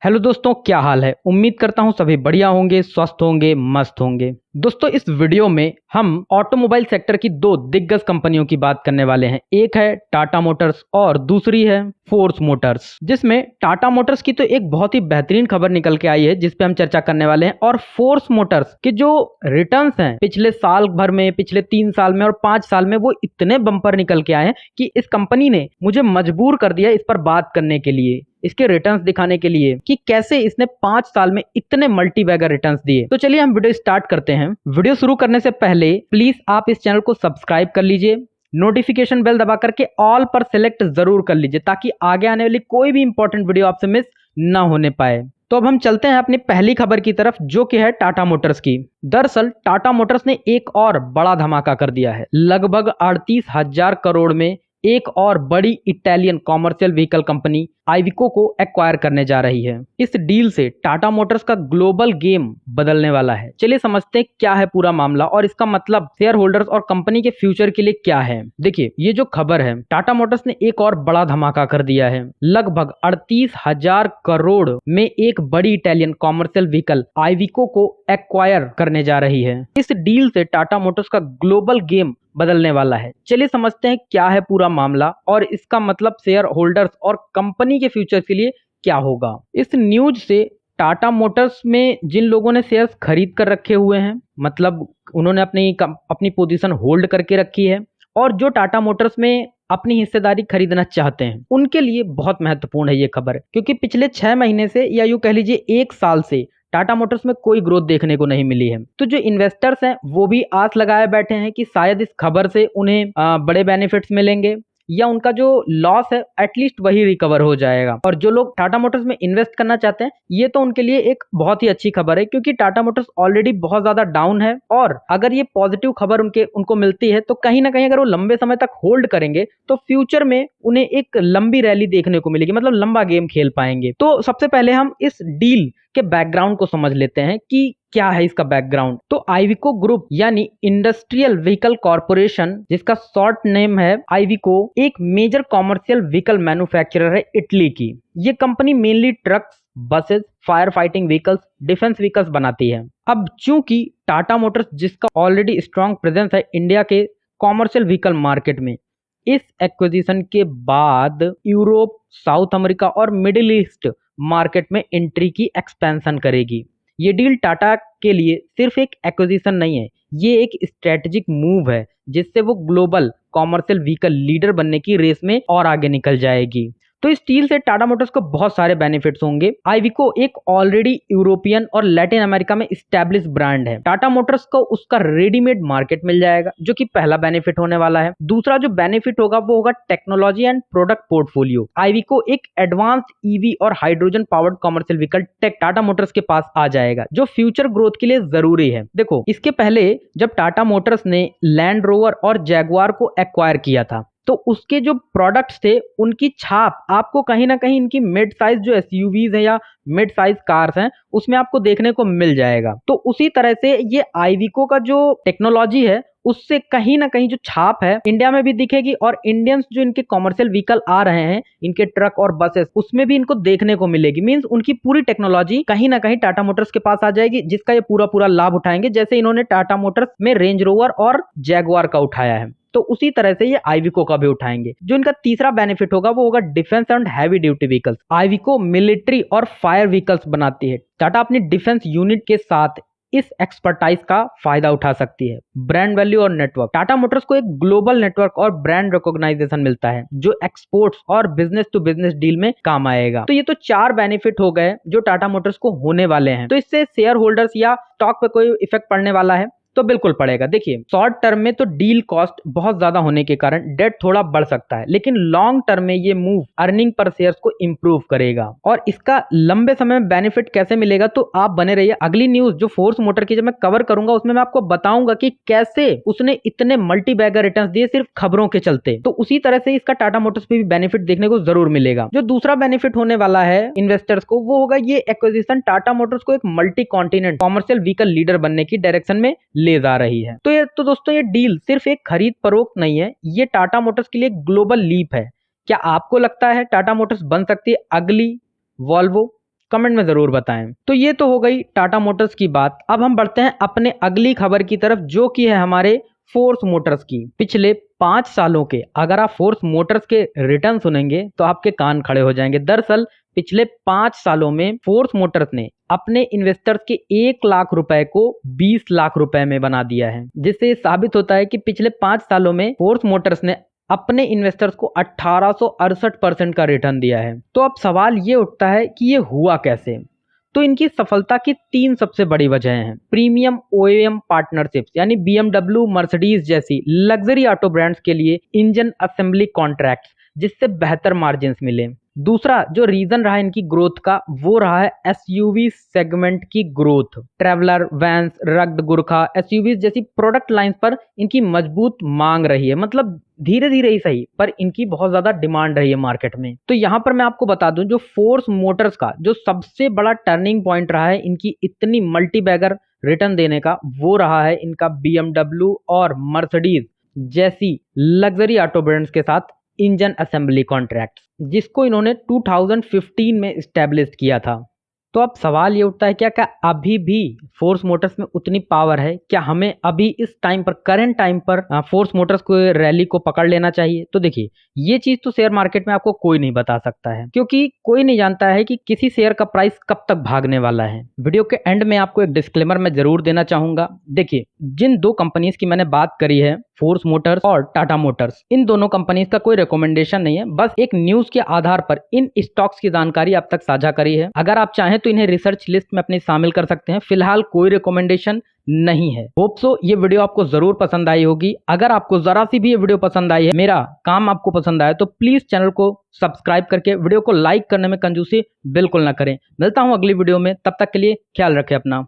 Hello दोस्तों, क्या हाल है। उम्मीद करता हूँ सभी बढ़िया होंगे, स्वस्थ होंगे, मस्त होंगे। दोस्तों, इस वीडियो में हम ऑटोमोबाइल सेक्टर की दो दिग्गज कंपनियों की बात करने वाले हैं। एक है टाटा मोटर्स और दूसरी है फोर्स मोटर्स। जिसमें टाटा मोटर्स की तो एक बहुत ही बेहतरीन खबर निकल के आई है जिस पे हम चर्चा करने वाले हैं, और फोर्स मोटर्स के जो रिटर्न्स हैं पिछले साल भर में, पिछले 3 साल में और 5 साल में, वो इतने बम्पर निकल के आए हैं कि इस कंपनी ने मुझे मजबूर कर दिया इस पर बात करने के लिए, इसके रिटर्न्स दिखाने के लिए कि कैसे इसने 5 साल में इतने मल्टी बैगर रिटर्न्स दिए। तो चलिए हम वीडियो स्टार्ट करते हैं। वीडियो शुरू करने से पहले प्लीज आप इस चैनल को सब्सक्राइब कर लीजिए, नोटिफिकेशन बेल दबा करके ऑल पर सिलेक्ट जरूर कर लीजिए ताकि आगे आने वाली कोई भी इंपॉर्टेंट वीडियो आपसे मिस ना होने पाए। तो अब हम चलते हैं अपनी पहली खबर की तरफ, जो कि है टाटा मोटर्स की। दरअसल टाटा मोटर्स ने एक और बड़ा धमाका कर दिया है। लगभग 38,000 करोड़ में एक और बड़ी इटालियन कॉमर्शियल व्हीकल कंपनी आइविको को एक्वायर करने जा रही है। इस डील से टाटा मोटर्स का ग्लोबल गेम बदलने वाला है। चलिए समझते हैं क्या है पूरा मामला और इसका मतलब शेयर होल्डर्स और कंपनी के फ्यूचर के लिए क्या है। देखिए, ये जो खबर है, टाटा मोटर्स ने एक और बड़ा धमाका कर दिया है। लगभग 38,000 करोड़ में एक बड़ी इटालियन कॉमर्शियल व्हीकल आइविको को एक्वायर करने जा रही है। इस डील से टाटा मोटर्स का ग्लोबल गेम बदलने वाला है। चलिए समझते हैं क्या है पूरा मामला और इसका मतलब शेयर होल्डर्स और कंपनी के फ्यूचर के लिए क्या होगा। इस न्यूज से टाटा मोटर्स में जिन लोगों ने शेयर्स खरीद कर रखे हुए हैं, मतलब उन्होंने अपनी पोजीशन होल्ड करके रखी है, और जो टाटा मोटर्स में अपनी हिस्सेदारी खरीदना चाहते हैं, उनके लिए बहुत महत्वपूर्ण है ये खबर। क्योंकि पिछले 6 महीने से, या यूं कह लीजिए 1 साल से, टाटा मोटर्स में कोई ग्रोथ देखने को नहीं मिली है। तो जो इन्वेस्टर्स हैं वो भी आस लगाए बैठे हैं कि शायद इस खबर से उन्हें बड़े बेनिफिट्स मिलेंगे, या उनका जो लॉस है एटलीस्ट वही रिकवर हो जाएगा। और जो लोग टाटा मोटर्स में इन्वेस्ट करना चाहते हैं, ये तो उनके लिए एक बहुत ही अच्छी खबर है, क्योंकि टाटा मोटर्स ऑलरेडी बहुत ज्यादा डाउन है। और अगर ये पॉजिटिव खबर उनको मिलती है तो कहीं ना कहीं अगर वो लंबे समय तक होल्ड करेंगे तो फ्यूचर में उन्हें एक लंबी रैली देखने को मिलेगी, मतलब लंबा गेम खेल पाएंगे। तो सबसे पहले हम इस डील के बैकग्राउंड को समझ लेते हैं कि क्या है इसका बैकग्राउंड। तो आइविको ग्रुप यानी इंडस्ट्रियल व्हीकल कॉर्पोरेशन, जिसका शॉर्ट नेम है आइविको, एक मेजर कॉमर्शियल व्हीकल मैन्युफैक्चरर है इटली की। ये company mainly trucks, buses, fire fighting vehicles, defence vehicles बनाती है। अब चूंकि टाटा मोटर्स, जिसका ऑलरेडी स्ट्रॉन्ग प्रेजेंस है इंडिया के कॉमर्शियल व्हीकल मार्केट में, इस एक्विजिशन के बाद यूरोप, साउथ अमेरिका और मिडिल ईस्ट मार्केट में एंट्री की एक्सपेंशन करेगी। ये डील टाटा के लिए सिर्फ एक एक्विजिशन नहीं है, ये एक स्ट्रेटेजिक मूव है जिससे वो ग्लोबल कॉमर्शियल व्हीकल लीडर बनने की रेस में और आगे निकल जाएगी। तो इस डील से टाटा मोटर्स को बहुत सारे बेनिफिट्स होंगे। आइविको एक ऑलरेडी यूरोपियन और लैटिन अमेरिका में स्टैब्लिश ब्रांड है। टाटा मोटर्स को उसका रेडीमेड मार्केट मिल जाएगा, जो कि पहला बेनिफिट होने वाला है। दूसरा जो बेनिफिट होगा वो होगा technology and product portfolio. Iveco एक एडवांस ईवी और hydrogen powered commercial vehicle tech Tata Motors के पास आ जाएगा, जो फ्यूचर ग्रोथ के लिए जरूरी है। देखो, इसके पहले जब टाटा मोटर्स ने लैंड रोवर और जैगुआर को एक्वायर किया था, तो उसके जो प्रोडक्ट्स थे उनकी छाप आपको कहीं ना कहीं इनकी मिड साइज जो एसयूवीज है या मिड साइज कार्स हैं उसमें आपको देखने को मिल जाएगा। तो उसी तरह से ये आइविको का जो टेक्नोलॉजी है उससे कहीं ना कहीं जो छाप है इंडिया में भी दिखेगी, और इंडियंस जो इनके कॉमर्शियल व्हीकल आ रहे हैं, इनके ट्रक और बसेस, उसमें भी इनको देखने को मिलेगी। मींस उनकी पूरी टेक्नोलॉजी कहीं ना कहीं टाटा मोटर्स के पास आ जाएगी, जिसका ये पूरा पूरा लाभ उठाएंगे, जैसे इन्होंने टाटा मोटर्स में रेंज रोवर और जैगुआर का उठाया है। तो उसी तरह से ये आइविको का भी उठाएंगे। जो इनका तीसरा बेनिफिट होगा वो होगा defence and heavy duty vehicles. Iveco military और फायर व्हीकल्स बनाती है। टाटा अपनी डिफेंस यूनिट के साथ इस एक्सपर्टाइज का फायदा उठा सकती है। ब्रांड वैल्यू और नेटवर्क, टाटा मोटर्स को एक ग्लोबल नेटवर्क और ब्रांड रिकॉग्नाइजेशन मिलता है, जो एक्सपोर्ट्स और बिजनेस टू बिजनेस डील में काम आएगा। तो ये तो 4 बेनिफिट हो गए जो टाटा मोटर्स को होने वाले हैं। तो इससे शेयर होल्डर्स या स्टॉक पे कोई इफेक्ट पड़ने वाला है तो बिल्कुल पड़ेगा। देखिए, शॉर्ट टर्म में तो डील कॉस्ट बहुत ज्यादा होने के कारण डेट थोड़ा बढ़ सकता है, लेकिन लॉन्ग टर्म में ये मूव अर्निंग पर शेयर्स को इंप्रूव करेगा। और इसका लंबे समय में बेनिफिट कैसे मिलेगा, तो आप बने रहिए। अगली न्यूज जो फोर्स मोटर की जब मैं कवर करूंगा उसमें मैं आपको बताऊंगा कि कैसे उसने इतने मल्टी बैगर रिटर्न्स दिए सिर्फ खबरों के चलते। तो उसी तरह से इसका टाटा मोटर्स पे भी बेनिफिट देखने को जरूर मिलेगा। जो दूसरा बेनिफिट होने वाला है इन्वेस्टर्स को, वो होगा ये एक्विजिशन टाटा मोटर्स को एक multi continent commercial vehicle leader बनने की डायरेक्शन में ले जा रही है। तो दोस्तों, ये डील सिर्फ एक खरीद फरोख्त नहीं है, ये टाटा मोटर्स के लिए ग्लोबल लीप है। क्या आपको लगता है टाटा मोटर्स बन सकती है अगली वॉल्वो? कमेंट में जरूर बताएं। तो ये तो हो गई टाटा मोटर्स की बात। अब हम बढ़ते हैं अपने अगली खबर की तरफ, जो कि है हमारे फोर्स मोटर्स की। पिछले 5 सालों के अगर आप फोर्स मोटर्स के रिटर्न सुनेंगे तो आपके कान खड़े हो जाएंगे। दरअसल पिछले 5 सालों में फोर्स मोटर्स ने अपने इन्वेस्टर्स के 1 लाख रुपए को 20 लाख रुपए में बना दिया है, जिससे साबित होता है कि पिछले 5 सालों में फोर्स मोटर्स ने अपने इन्वेस्टर्स को 1868% का रिटर्न दिया है। तो अब सवाल ये उठता है कि ये हुआ कैसे। तो इनकी सफलता की 3 सबसे बड़ी वजह हैं। प्रीमियम ओएम पार्टनरशिप्स, यानी BMW, मर्सिडीज जैसी लग्जरी ऑटो ब्रांड्स के लिए इंजन असेंबली कॉन्ट्रैक्ट्स, जिससे बेहतर मार्जिन्स मिले। दूसरा जो रीजन रहा इनकी ग्रोथ का, वो रहा है एसयूवी सेगमेंट की growth. Traveller, vans, rugged, Gurkha, SUVs जैसी प्रोडक्ट लाइंस पर इनकी मजबूत मांग रही है। मतलब धीरे धीरे ही सही, पर इनकी बहुत ज्यादा डिमांड रही है मार्केट में। तो यहाँ पर मैं आपको बता दूं, जो फोर्स मोटर्स का जो सबसे बड़ा टर्निंग पॉइंट रहा है इनकी इतनी मल्टी बैगर रिटर्न देने का, वो रहा है इनका BMW और मर्सिडीज जैसी लग्जरी ऑटो ब्रांड्स के साथ इंजन असेंबली कॉन्ट्रैक्ट, जिसको इन्होंने 2015 में स्टैब्लिश किया था। तो अब सवाल ये उठता है, क्या क्या अभी भी फोर्स मोटर्स में उतनी पावर है? क्या हमें अभी इस टाइम पर, करंट टाइम पर फोर्स मोटर्स को रैली को पकड़ लेना चाहिए? तो देखिए, ये चीज तो शेयर मार्केट में आपको कोई नहीं बता सकता है, क्योंकि कोई नहीं जानता है कि किसी शेयर का प्राइस कब तक भागने वाला है। वीडियो के एंड में आपको एक डिस्क्लेमर मैं जरूर देना चाहूंगा। देखिए, जिन 2 कंपनीज की मैंने बात करी है, फोर्स मोटर्स और टाटा मोटर्स, इन दोनों कंपनीज का कोई रिकमेंडेशन नहीं है, बस एक न्यूज के आधार पर इन स्टॉक्स की जानकारी आप तक साझा करी है। अगर आप चाहें तो इन्हें रिसर्च लिस्ट में अपनी शामिल कर सकते हैं। फिलहाल कोई रिकमेंडेशन नहीं है। होप सो ये वीडियो आपको जरूर पसंद आई होगी। अगर आपको जरा सी भी ये वीडियो पसंद आई है, मेरा काम आपको पसंद आया, तो प्लीज चैनल को सब्सक्राइब करके वीडियो को लाइक करने में कंजूसी बिल्कुल ना करें। मिलता हूं अगली वीडियो में, तब तक के लिए ख्याल रखें अपना।